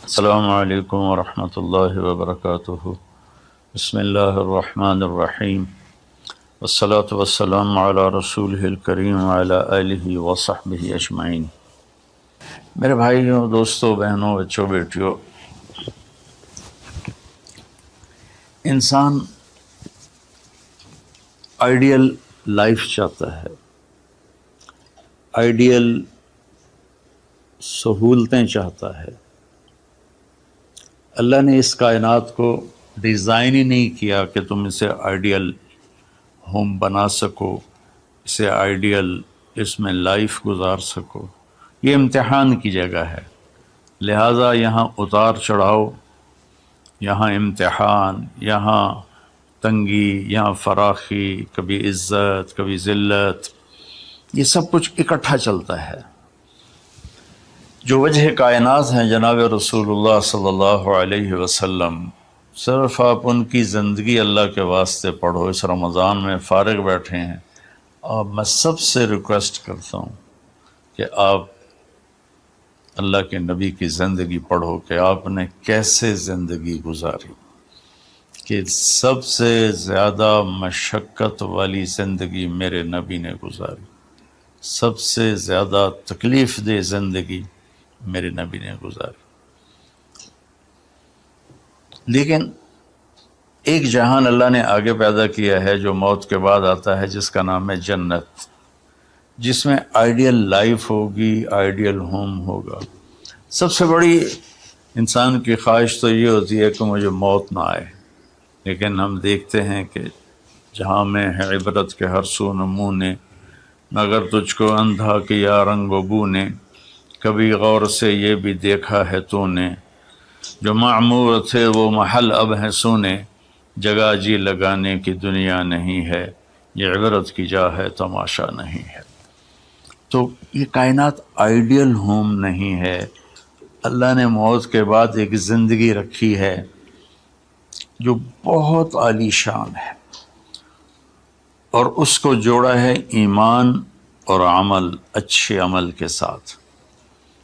السلام علیکم ورحمۃ اللہ وبرکاتہ۔ بسم اللہ الرحمن الرحیم، والصلاة والسلام علی رسولہ الکریم وعلی آلہ وصحبہ اجمعین۔ میرے بھائیوں، دوستوں، بہنوں، بچوں، بیٹیوں، انسان آئیڈیل لائف چاہتا ہے، آئیڈیل سہولتیں چاہتا ہے۔ اللہ نے اس کائنات کو ڈیزائن ہی نہیں کیا کہ تم اسے آئیڈیل ہوم بنا سکو، اسے آئیڈیل اس میں لائف گزار سکو۔ یہ امتحان کی جگہ ہے، لہٰذا یہاں اتار چڑھاؤ، یہاں امتحان، یہاں تنگی، یہاں فراخی، کبھی عزت، کبھی ذلت، یہ سب کچھ اکٹھا چلتا ہے۔ جو وجہ کائنات ہیں جناب رسول اللہ صلی اللہ علیہ وسلم، صرف آپ ان کی زندگی اللہ کے واسطے پڑھو۔ اس رمضان میں فارغ بیٹھے ہیں، اور میں سب سے ریکویسٹ کرتا ہوں کہ آپ اللہ کے نبی کی زندگی پڑھو کہ آپ نے کیسے زندگی گزاری، کہ سب سے زیادہ مشقت والی زندگی میرے نبی نے گزاری، سب سے زیادہ تکلیف دہ زندگی میرے نبی نے گزاری۔ لیکن ایک جہان اللہ نے آگے پیدا کیا ہے جو موت کے بعد آتا ہے، جس کا نام ہے جنت، جس میں آئیڈیل لائف ہوگی، آئیڈیل ہوم ہوگا۔ سب سے بڑی انسان کی خواہش تو یہ ہوتی ہے کہ مجھے موت نہ آئے، لیکن ہم دیکھتے ہیں کہ جہاں میں ہے عبرت کے ہر سو نمونے، مگر تجھ کو اندھا کیا رنگ و بو نے، کبھی غور سے یہ بھی دیکھا ہے تو نے، جو معمور تھے وہ محل اب ہیں سونے، جگہ جی لگانے کی دنیا نہیں ہے، یہ عبرت کی جا ہے تماشا نہیں ہے۔ تو یہ کائنات آئیڈیل ہوم نہیں ہے۔ اللہ نے موت کے بعد ایک زندگی رکھی ہے جو بہت عالی شان ہے، اور اس کو جوڑا ہے ایمان اور عمل، اچھے عمل کے ساتھ۔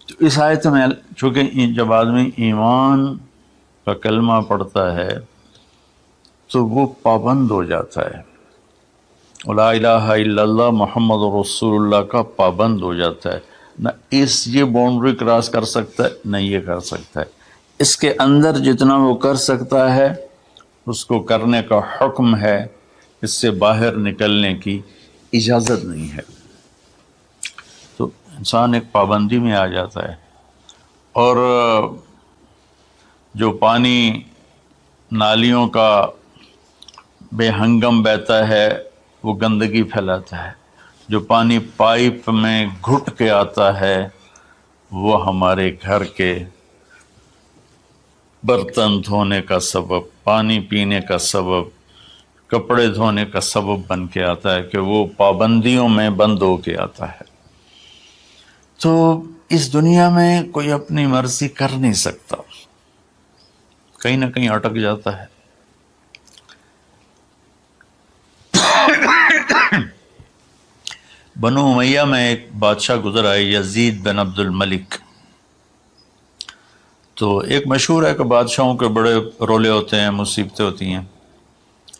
تو اس آیت میں چونکہ جب آدمی ایمان کا کلمہ پڑھتا ہے تو وہ پابند ہو جاتا ہے، لا الہ الا اللہ محمد رسول اللہ کا پابند ہو جاتا ہے۔ نہ یہ باؤنڈری کراس کر سکتا ہے، نہ یہ کر سکتا ہے۔ اس کے اندر جتنا وہ کر سکتا ہے اس کو کرنے کا حکم ہے، اس سے باہر نکلنے کی اجازت نہیں ہے۔ تو انسان ایک پابندی میں آ جاتا ہے، اور جو پانی نالیوں کا بے ہنگم بہتا ہے وہ گندگی پھیلاتا ہے، جو پانی پائپ میں گھٹ کے آتا ہے وہ ہمارے گھر کے برتن دھونے کا سبب، پانی پینے کا سبب، کپڑے دھونے کا سبب بن کے آتا ہے، کہ وہ پابندیوں میں بند ہو کے آتا ہے۔ تو اس دنیا میں کوئی اپنی مرضی کر نہیں سکتا، کہیں نہ کہیں اٹک جاتا ہے۔ بنو امیہ میں ایک بادشاہ گزر آئے، یزید بن عبد الملک۔ تو ایک مشہور ہے کہ بادشاہوں کے بڑے رولے ہوتے ہیں، مصیبتیں ہوتی ہیں۔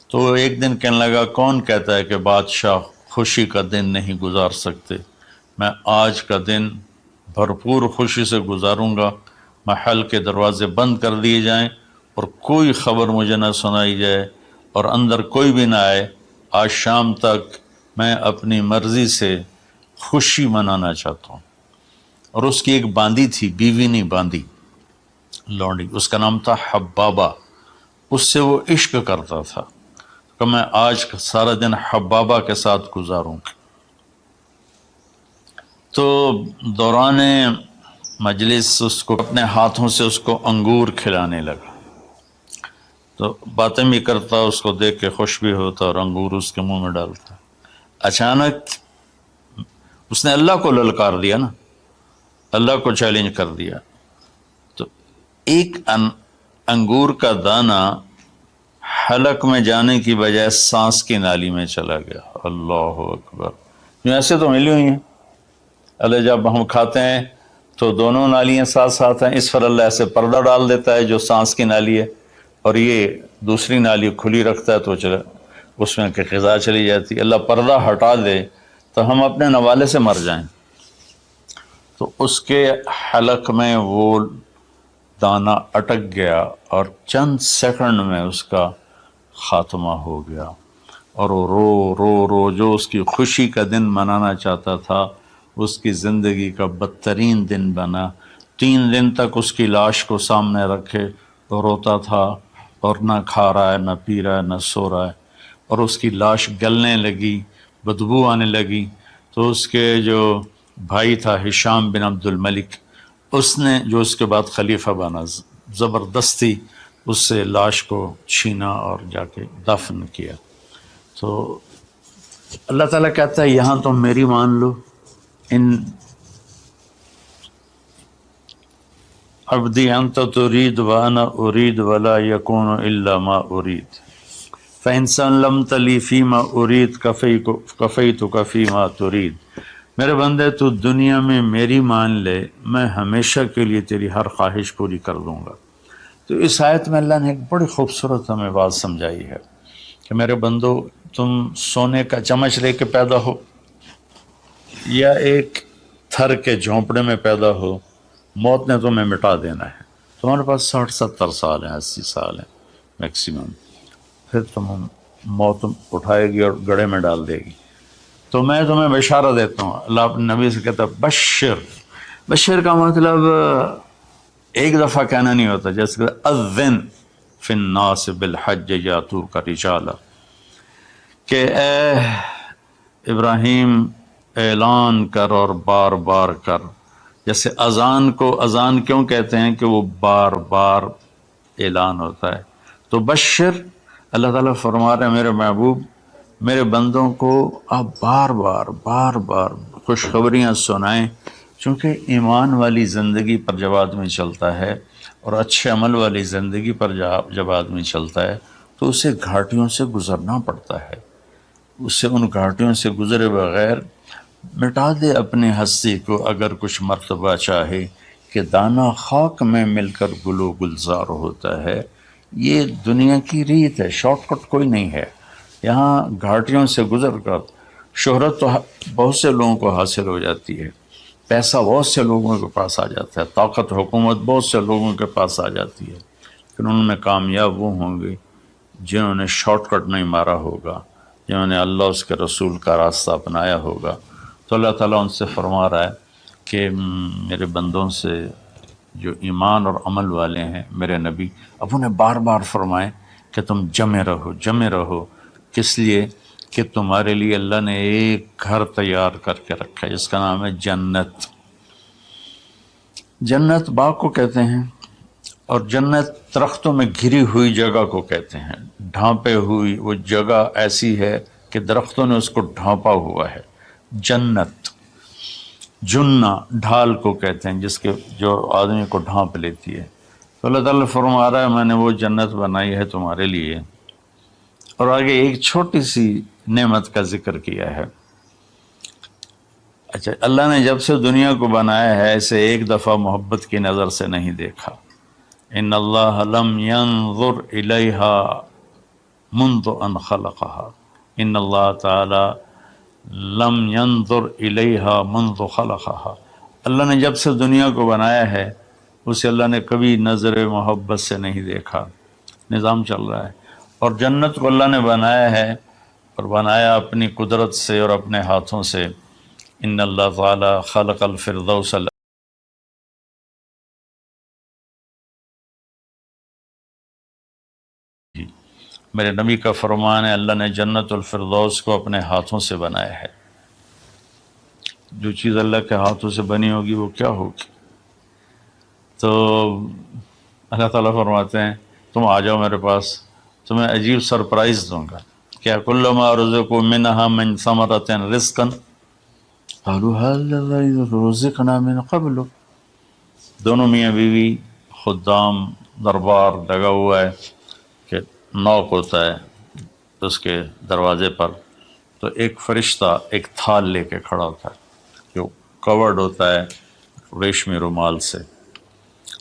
تو ایک دن کہنے لگا، کون کہتا ہے کہ بادشاہ خوشی کا دن نہیں گزار سکتے؟ میں آج کا دن بھرپور خوشی سے گزاروں گا، محل کے دروازے بند کر دیے جائیں اور کوئی خبر مجھے نہ سنائی جائے اور اندر کوئی بھی نہ آئے۔ آج شام تک میں اپنی مرضی سے خوشی منانا چاہتا ہوں۔ اور اس کی ایک باندی تھی، بیوی نہیں باندی، لونڈی، اس کا نام تھا حبابہ۔ اس سے وہ عشق کرتا تھا کہ میں آج سارا دن حبابہ کے ساتھ گزاروں گا۔ تو دوران مجلس اس کو اپنے ہاتھوں سے اس کو انگور کھلانے لگا، تو باتیں بھی کرتا، اس کو دیکھ کے خوش بھی ہوتا اور انگور اس کے منہ میں ڈالتا۔ اچانک اس نے اللہ کو للکار دیا نا، اللہ کو چیلنج کر دیا، تو ایک انگور کا دانہ حلق میں جانے کی بجائے سانس کی نالی میں چلا گیا۔ اللہ اکبر! ایسے تو ملی ہوئی ہیں، اللہ جب ہم کھاتے ہیں تو دونوں نالیاں ساتھ ساتھ ہیں، اس پر اللہ ایسے پردہ ڈال دیتا ہے جو سانس کی نالی ہے، اور یہ دوسری نالی کھلی رکھتا ہے تو چلے اس میں کہ غذا چلی جاتی ہے۔ اللہ پردہ ہٹا دے تو ہم اپنے نوالے سے مر جائیں۔ تو اس کے حلق میں وہ دانہ اٹک گیا اور چند سیکنڈ میں اس کا خاتمہ ہو گیا، اور وہ رو رو رو جو اس کی خوشی کا دن منانا چاہتا تھا اس کی زندگی کا بدترین دن بنا۔ 3 دن تک اس کی لاش کو سامنے رکھے تو روتا تھا، اور نہ کھا رہا ہے، نہ پی رہا ہے، نہ سو رہا ہے، اور اس کی لاش گلنے لگی، بدبو آنے لگی۔ تو اس کے جو بھائی تھا ہشام بن عبد الملک، اس نے جو اس کے بعد خلیفہ بنا، زبردستی اس سے لاش کو چھینا اور جا کے دفن کیا۔ تو اللہ تعالیٰ کہتا ہے یہاں تم میری مان لو، ان عبدی انت ترید وانا ارید ولا یکون الا ما ارید فإن سلمت لی فیما ارید کفیتک فیما ترید۔ میرے بندے تو دنیا میں میری مان لے، میں ہمیشہ کے لیے تیری ہر خواہش پوری کر دوں گا۔ تو اس آیت میں اللہ نے ایک بڑی خوبصورت ہمیں بات سمجھائی ہے کہ میرے بندو، تم سونے کا چمچ لے کے پیدا ہو یا ایک تھر کے جھونپڑے میں پیدا ہو، موت نے تمہیں مٹا دینا ہے۔ تمہارے پاس 60-70 سال ہیں، 80 سال ہیں میکسیمم، پھر موت اٹھائے گی اور گڑھے میں ڈال دے گی۔ تو میں تمہیں بشارہ دیتا ہوں، اللہ اپنے نبی سے کہتا ہے بشر کا مطلب ایک دفعہ کہنا نہیں ہوتا، جیسے کہ اذن فی الناس بالحج یاتوک رجالا، کہ اے ابراہیم اعلان کر اور بار بار کر۔ جیسے اذان کو اذان کیوں کہتے ہیں کہ وہ بار بار اعلان ہوتا ہے۔ تو بشر، اللہ تعالیٰ فرما رہے ہیں میرے محبوب، میرے بندوں کو آپ بار بار خوشخبریاں سنائیں، چونکہ ایمان والی زندگی پر جب آدمی چلتا ہے اور اچھے عمل والی زندگی پر جب آدمی چلتا ہے تو اسے گھاٹیوں سے گزرنا پڑتا ہے۔ اسے ان گھاٹیوں سے گزرے بغیر مٹا دے اپنی ہستی کو اگر کچھ مرتبہ چاہے کہ دانہ خاک میں مل کر گل و گلزار ہوتا ہے۔ یہ دنیا کی ریت ہے، شارٹ کٹ کوئی نہیں ہے۔ یہاں گھاٹیوں سے گزر کر شہرت تو بہت سے لوگوں کو حاصل ہو جاتی ہے، پیسہ بہت سے لوگوں کے پاس آ جاتا ہے، طاقت حکومت بہت سے لوگوں کے پاس آ جاتی ہے، لیکن ان میں کامیاب وہ ہوں گے جنہوں نے شارٹ کٹ نہیں مارا ہوگا، جنہوں نے اللہ اس کے رسول کا راستہ اپنایا ہوگا۔ تو اللہ تعالیٰ ان سے فرما رہا ہے کہ میرے بندوں سے جو ایمان اور عمل والے ہیں، میرے نبی اب انہیں بار بار فرمائیں کہ تم جمے رہو۔ کس لیے؟ کہ تمہارے لیے اللہ نے ایک گھر تیار کر کے رکھا ہے جس کا نام ہے جنت۔ جنت باغ کو کہتے ہیں، اور جنت درختوں میں گھری ہوئی جگہ کو کہتے ہیں۔ ڈھانپے ہوئی وہ جگہ ایسی ہے کہ درختوں نے اس کو ڈھانپا ہوا ہے۔ جنت جنہ ڈھال کو کہتے ہیں جس کے جو آدمی کو ڈھانپ لیتی ہے۔ تو اللہ تعالیٰ فرما رہا ہے میں نے وہ جنت بنائی ہے تمہارے لیے۔ اور آگے ایک چھوٹی سی نعمت کا ذکر کیا ہے۔ اچھا، اللہ نے جب سے دنیا کو بنایا ہے اسے ایک دفعہ محبت کی نظر سے نہیں دیکھا۔ ان اللہ لم ينظر الیہا منذ ان خلقہا، ان اللہ تعالی لم ينظر الیہا منذ خلقہا، اللہ نے جب سے دنیا کو بنایا ہے اسے اللہ نے کبھی نظر محبت سے نہیں دیکھا۔ نظام چل رہا ہے، اور جنت کو اللہ نے بنایا ہے، اور بنایا اپنی قدرت سے اور اپنے ہاتھوں سے۔ ان اللہ تعالی خلق الفردوس، میرے نبی کا فرمان ہے اللہ نے جنت الفردوس کو اپنے ہاتھوں سے بنایا ہے۔ جو چیز اللہ کے ہاتھوں سے بنی ہوگی وہ کیا ہوگی؟ تو اللہ تعالیٰ فرماتے ہیں تم آ جاؤ میرے پاس، تمہیں عجیب سرپرائز دوں گا۔ کیا کلما رزقوا منہا من ثمرۃ رزقا قالوا هذا الذی رزقنا من قبل۔ دونوں میاں بیوی، خدام، دربار لگا ہوا ہے کہ نوک ہوتا ہے اس کے دروازے پر، تو ایک فرشتہ ایک تھال لے کے کھڑا ہوتا ہے جو کورڈ ہوتا ہے، ریشمی رومال سے.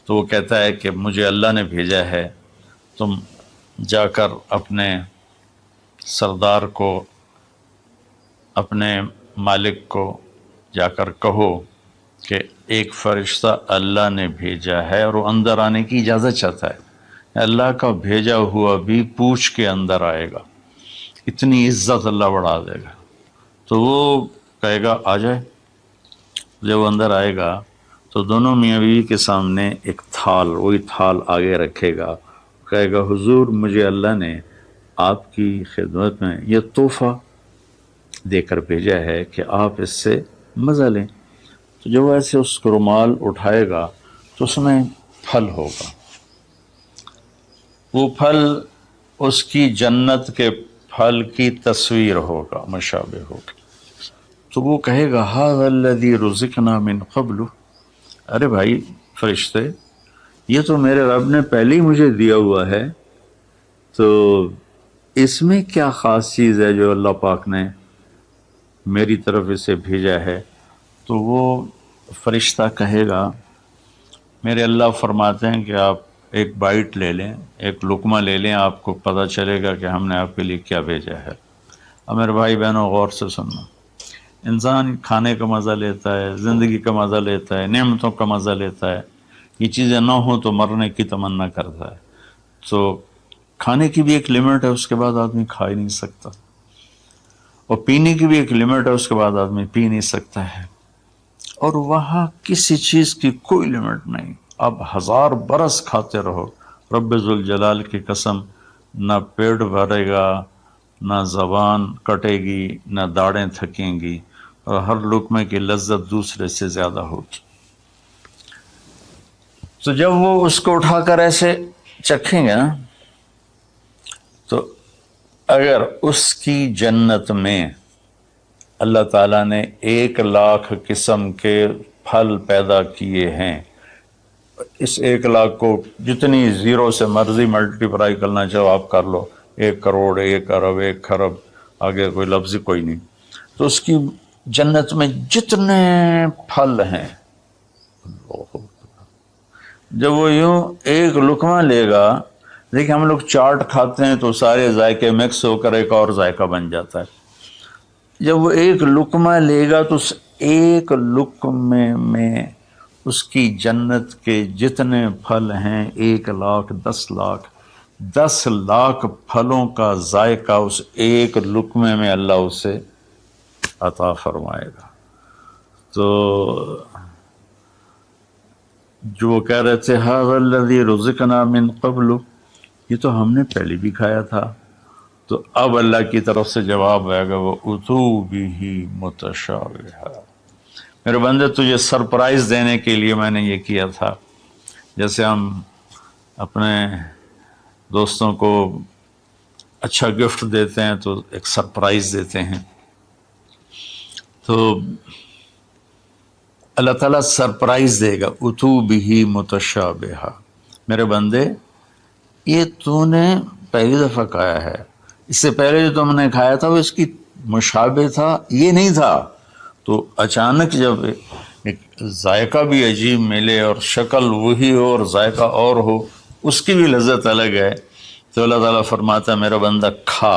تو وہ کہتا ہے کہ مجھے اللہ نے بھیجا ہے، تم جا کر اپنے سردار کو، اپنے مالک کو جا کر کہو کہ ایک فرشتہ اللہ نے بھیجا ہے اور وہ اندر آنے کی اجازت چاہتا ہے. اللہ کا بھیجا ہوا بھی پوچھ کے اندر آئے گا، اتنی عزت اللہ بڑھا دے گا. تو وہ کہے گا آ جائے. جب وہ اندر آئے گا تو دونوں میاں بیوی کے سامنے ایک تھال، وہی تھال آگے رکھے گا، کہے گا حضور مجھے اللہ نے آپ کی خدمت میں یہ تحفہ دے کر بھیجا ہے کہ آپ اس سے مزہ لیں. تو جب وہ ایسے اس کو رومال اٹھائے گا تو اس میں پھل ہوگا، وہ پھل اس کی جنت کے پھل کی تصویر ہوگا، مشابہ ہوگا. تو وہ کہے گا ھذا الذی رزقنا من قبل، ارے بھائی فرشتے یہ تو میرے رب نے پہلے ہی مجھے دیا ہوا ہے، تو اس میں کیا خاص چیز ہے جو اللہ پاک نے میری طرف اسے بھیجا ہے؟ تو وہ فرشتہ کہے گا میرے اللہ فرماتے ہیں کہ آپ ایک بائٹ لے لیں، ایک لقمہ لے لیں، آپ کو پتہ چلے گا کہ ہم نے آپ کے لیے کیا بھیجا ہے. اب میرے بھائی بہنوں غور سے سننا، انسان کھانے کا مزہ لیتا ہے، زندگی کا مزہ لیتا ہے، نعمتوں کا مزہ لیتا ہے، یہ چیزیں نہ ہوں تو مرنے کی تمنا کرتا ہے. تو کھانے کی بھی ایک لمٹ ہے، اس کے بعد آدمی کھا ہی نہیں سکتا، اور پینے کی بھی ایک لمٹ ہے، اس کے بعد آدمی پی نہیں سکتا ہے. اور وہاں کسی چیز کی کوئی لمٹ نہیں، اب 1000 برس کھاتے رہو، رب ذوالجلال کی قسم نہ پیٹ بھرے گا، نہ زبان کٹے گی، نہ داڑیں تھکیں گی، اور ہر لقمے کی لذت دوسرے سے زیادہ ہوگی. تو جب وہ اس کو اٹھا کر ایسے چکھیں گے نا، تو اگر اس کی جنت میں اللہ تعالیٰ نے 1,00,000 قسم کے پھل پیدا کیے ہیں، اس 1,00,000 کو جتنی زیرو سے مرضی ملٹیپلائی کرنا چاہو آپ کر لو، 1 کروڑ، 1 ارب، 1 خرب، آگے کوئی لفظ کوئی نہیں. تو اس کی جنت میں جتنے پھل ہیں، جب وہ یوں ایک لقمہ لے گا، دیکھیں ہم لوگ چاٹ کھاتے ہیں تو سارے ذائقے مکس ہو کر ایک اور ذائقہ بن جاتا ہے. جب وہ ایک لقمہ لے گا تو اس ایک لقمے میں اس کی جنت کے جتنے پھل ہیں 1,00,000، 10,00,000، 10,00,000 پھلوں کا ذائقہ اس ایک لقمے میں اللہ اسے عطا فرمائے گا. تو جو وہ کہہ رہے تھے ھذا الذی رزقنا من قبل، یہ تو ہم نے پہلے بھی کھایا تھا. تو اب اللہ کی طرف سے جواب آئے گا وہ اتو بہ متشابہا، میرے بندے تجھے سرپرائز دینے کے لیے میں نے یہ کیا تھا. جیسے ہم اپنے دوستوں کو اچھا گفٹ دیتے ہیں تو ایک سرپرائز دیتے ہیں، تو اللہ تعالیٰ سرپرائز دے گا اتو بہ متشابہا. میرے بندے یہ تو نے پہلی دفعہ کھایا ہے، اس سے پہلے جو تم نے کھایا تھا وہ اس کی مشابہ تھا، یہ نہیں تھا. تو اچانک جب ایک ذائقہ بھی عجیب ملے اور شکل وہی ہو اور ذائقہ اور ہو، اس کی بھی لذت الگ ہے. تو اللہ تعالیٰ فرماتا ہے میرا بندہ کھا،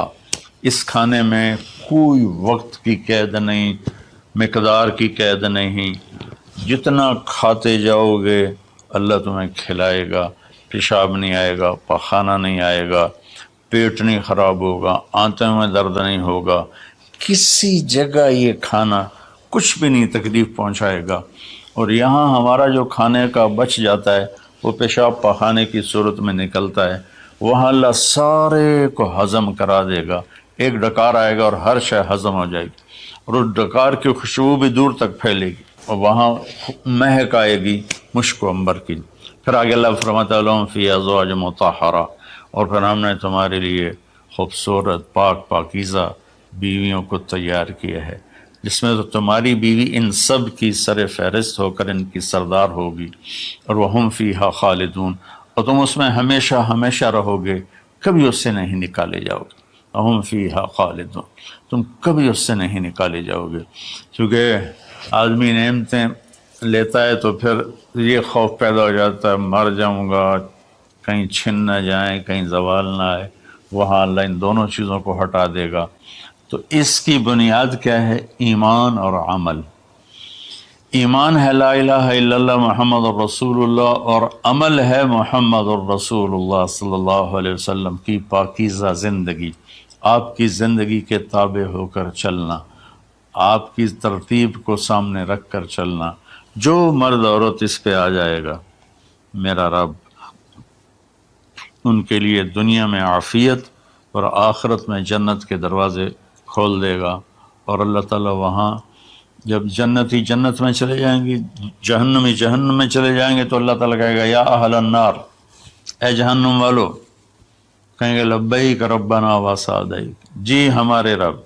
اس کھانے میں کوئی وقت کی قید نہیں، مقدار کی قید نہیں، جتنا کھاتے جاؤ گے اللہ تمہیں کھلائے گا. پیشاب نہیں آئے گا، پاخانہ نہیں آئے گا، پیٹ نہیں خراب ہوگا، آنتوں میں درد نہیں ہوگا، کسی جگہ یہ کھانا کچھ بھی نہیں تکلیف پہنچائے گا. اور یہاں ہمارا جو کھانے کا بچ جاتا ہے وہ پیشاب پاخانے کی صورت میں نکلتا ہے، وہاں اللہ سارے کو ہضم کرا دے گا. ایک ڈکار آئے گا اور ہر شے ہضم ہو جائے گی، اور اس ڈکار کی خوشبو بھی دور تک پھیلے گی، اور وہاں مہک آئے گی مشک و عنبر کی. پھر آگے اللہ فرماتا لہم فیہا ازواج مطہرہ، اور پھر ہم نے تمہارے لیے خوبصورت پاک پاکیزہ بیویوں کو تیار کیا ہے، جس میں تو تمہاری بیوی ان سب کی سر فہرست ہو کر ان کی سردار ہوگی. اور وہم فیہا خالدون، اور تم اس میں ہمیشہ ہمیشہ رہو گے، کبھی اس سے نہیں نکالے جاؤ گے. وہم فیہا خالدون، تم کبھی اس سے نہیں نکالے جاؤ گے. کیونکہ آدمی نعمتیں لیتا ہے تو پھر یہ خوف پیدا ہو جاتا ہے مر جاؤں گا، کہیں چھن نہ جائیں، کہیں زوال نہ آئے، وہاں اللہ ان دونوں چیزوں کو ہٹا دے گا۔ تو اس کی بنیاد کیا ہے؟ ایمان اور عمل۔ ایمان ہے لا الہ الا اللہ محمد الرسول اللہ، اور عمل ہے محمد الرسول اللہ صلی اللہ علیہ وسلم کی پاکیزہ زندگی، آپ کی زندگی کے تابع ہو کر چلنا، آپ کی ترتیب کو سامنے رکھ کر چلنا۔ جو مرد عورت اس پہ آ جائے گا، میرا رب ان کے لیے دنیا میں عافیت اور آخرت میں جنت کے دروازے کھول دے گا۔ اور اللہ تعالیٰ وہاں جب جنتی جنت میں چلے جائیں گے، جہنمی جہنم میں چلے جائیں گے، تو اللہ تعالیٰ کہے گا یا اہل النار، اے جہنم والو، کہیں گے لبیک ربنا وسعدیک، جی ہمارے رب۔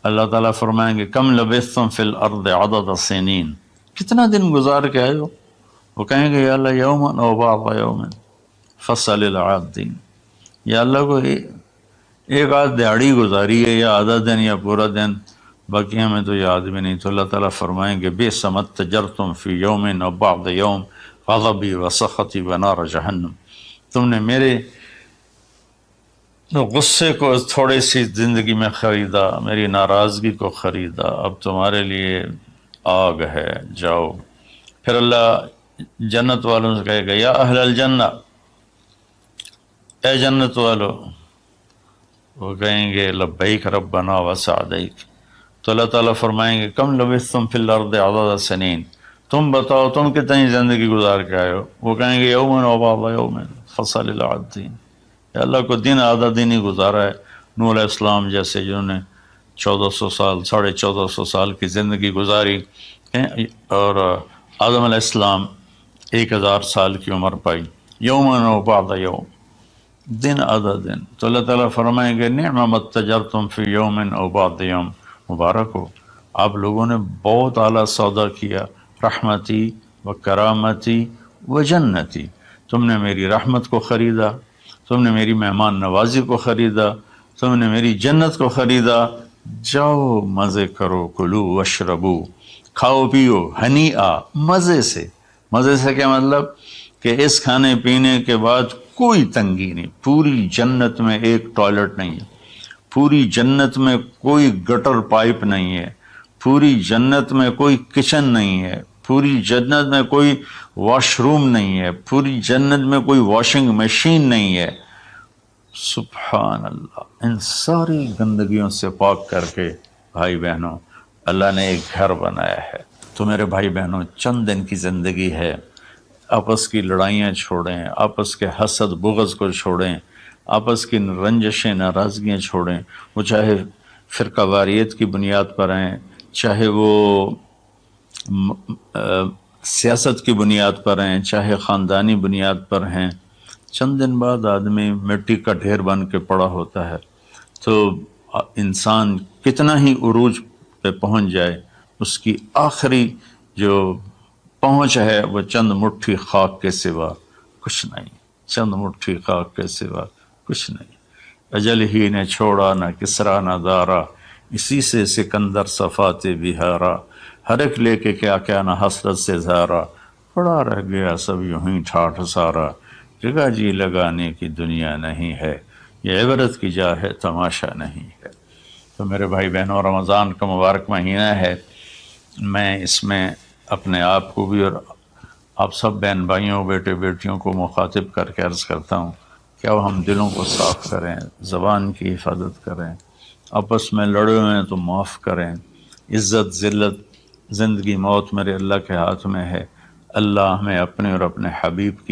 اللہ تعالیٰ فرمائیں گے کم لبثتم فی الارض عدد سنین، کتنا دن گزار کے آئے ہو؟ وہ کہیں گے یا اللہ یوما او بعض یوم فصل العادین، یا اللہ کو ایک آدھ دیہڑی گزاری ہے، یا آدھا دن یا پورا دن، باقی ہمیں تو یاد بھی نہیں۔ تو اللہ تعالیٰ فرمائیں گے بئس ما اتجرتم فی یوم او بعض یوم غضبی وسخطی ونار جہنم، تم نے میرے غصے کو تھوڑی سی زندگی میں خریدا، میری ناراضگی کو خریدا، اب تمہارے لیے آگ ہے، جاؤ۔ پھر اللہ جنت والوں سے کہے گا یا اہل الجنہ، اے جنت والو، وہ کہیں گے لبیک ربنا وسعدیک۔ تو اللہ تعالیٰ فرمائیں گے کم لبثتم فی الارض عدد سنین، تم بتاؤ تم کتنی زندگی گزار کے آئے ہو؟ وہ کہیں گے یومن و بعض یومن فصل العادین، یا اللہ کو دن آدھا دن ہی گزارا ہے۔ نوح علیہ السلام جیسے جنہوں نے 1400 سال 1450 سال کی زندگی گزاری، اور آدم علیہ السلام 1000 سال کی عمر پائی، یومن و بعض یوم، دن آدھا دن۔ تو اللہ تعالیٰ فرمائیں گے نعم ما اتجرتم فی یوم او بعض یوم، مبارک ہو، آپ لوگوں نے بہت اعلیٰ سودا کیا، رحمتی و کرامتی و جنتی، تم نے میری رحمت کو خریدا، تم نے میری مہمان نوازی کو خریدا، تم نے میری جنت کو خریدا، جاؤ مزے کرو، کلو واشربو، کھاؤ پیو، ہنیئا، مزے سے۔ مزے سے کیا مطلب؟ کہ اس کھانے پینے کے بعد کوئی تنگی نہیں، پوری جنت میں ایک ٹوائلٹ نہیں ہے، پوری جنت میں کوئی گٹر پائپ نہیں ہے، پوری جنت میں کوئی کچن نہیں ہے، پوری جنت میں کوئی واش روم نہیں ہے، پوری جنت میں کوئی واشنگ مشین نہیں ہے۔ سبحان اللہ، ان ساری گندگیوں سے پاک کر کے بھائی بہنوں اللہ نے ایک گھر بنایا ہے۔ تو میرے بھائی بہنوں، چند دن کی زندگی ہے، آپس کی لڑائیاں چھوڑیں، آپس کے حسد بغض کو چھوڑیں، آپس کی رنجشیں ناراضگیاں چھوڑیں، وہ چاہے فرقہ واریت کی بنیاد پر ہیں، چاہے وہ سیاست کی بنیاد پر ہیں، چاہے خاندانی بنیاد پر ہیں۔ چند دن بعد آدمی مٹی کا ڈھیر بن کے پڑا ہوتا ہے، تو انسان کتنا ہی عروج پہ پہنچ جائے، اس کی آخری جو پہنچ ہے وہ چند مٹھی خاک کے سوا کچھ نہیں، چند مٹھی خاک کے سوا کچھ نہیں۔ اجل ہی نے چھوڑا نہ کسرا نہ دارا، اسی سے سکندر صفات بہارا، ہر ایک لے کے کیا کیا نہ حسرت سے زارا، پڑا رہ گیا سب یوں ہی ٹھاٹھ سارا، جگہ جی لگانے کی دنیا نہیں ہے، یہ عبرت کی جا ہے تماشا نہیں ہے۔ تو میرے بھائی بہنوں، رمضان کا مبارک مہینہ ہے، میں اس میں اپنے آپ کو بھی اور آپ سب بہن بھائیوں بیٹے بیٹیوں کو مخاطب کر کے عرض کرتا ہوں کہ اب ہم دلوں کو صاف کریں، زبان کی حفاظت کریں، آپس میں لڑے ہوئے ہیں تو معاف کریں۔ عزت ذلت زندگی موت میرے اللہ کے ہاتھ میں ہے، اللہ ہمیں اپنے اور اپنے حبیب کی